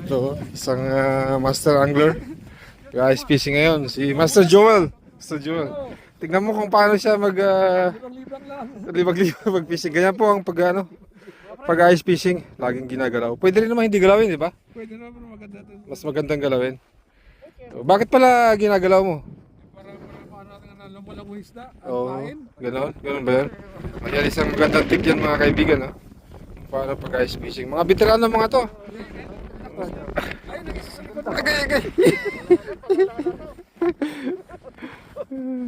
Ito, isang master angler. Guys, fishing ngayon. Si Master Joel. Master Joel. Tingnan mo kung paano siya libag-libag mag-fishing. Ganyan po ang pag-ice fishing. Laging ginagalaw. Pwede rin naman hindi galawin, di ba? Pwede naman maganda ito. Mas magandang galawin. So, bakit pala ginagalaw mo? Para paano natin na lumalago isda. Oo, gano'n ba yan? Ayan, isang magandang tip yan mga kaibigan, ha? Para pag-ice fishing. Mga veterano mga to. Agay.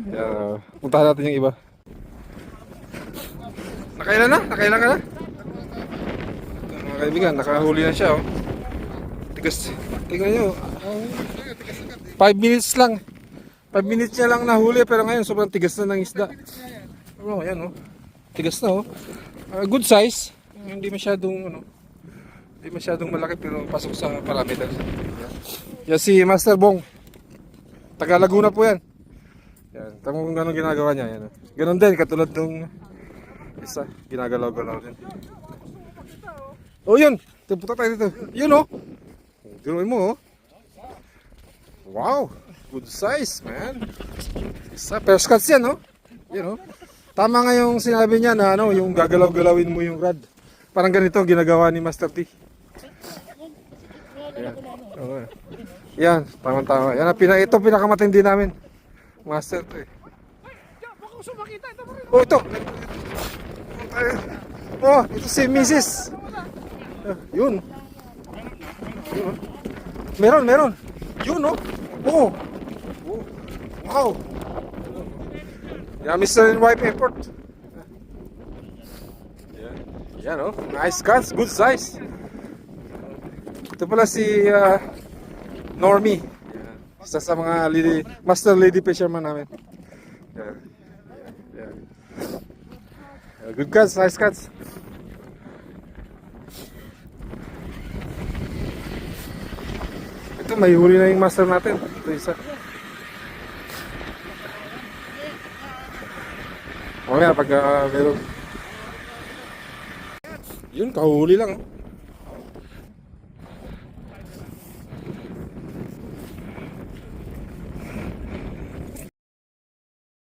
Yan, puntahan natin yung iba. Nakailan ka na? Mga kaibigan, nakahuli na siya, oh. Tigas, tingnan nyo. 5 minutes lang. 5 minutes niya lang nahuli, pero ngayon sobrang tigas na ng isda. Oh, ayan, oh. Tigas na, oh. Good size. Hindi masyadong malaki, pero pasok sa parameter. Yan si Master Bong. Taga Laguna po yan. Yan, tamo kung gano'ng ginagawa niya. Yan, oh. Ganon din, katulad nung isa, ginagalaw-galaw din. Oh, yun. Punta tayo dito. Yun, oh. Tinuloy mo, oh. Wow. Good size, man. Isa, first cuts yan, oh. Yun, oh. Tama nga yung sinabi niya na yung gagalaw-galawin mo yung rod. Parang ganito ang ginagawa ni Master T. Yan. Okay. Yan, tama-tama. Yan, ito pinakamatindi namin. Master T. Oh, ito. Oh, ito si Mrs. Yun. Meron. Yun, oh. Oh. Wow. Yan, Mr. and Wife Airport. Yan, oh. Nice cuts. Good size. Ito pala si Normie. Isa sa mga master lady fisherman namin. Yan. Good cuts. Nice cuts. Ito, may huli na yung master natin. Ito isa. Mamaya pag meron. Yun, kahuli lang.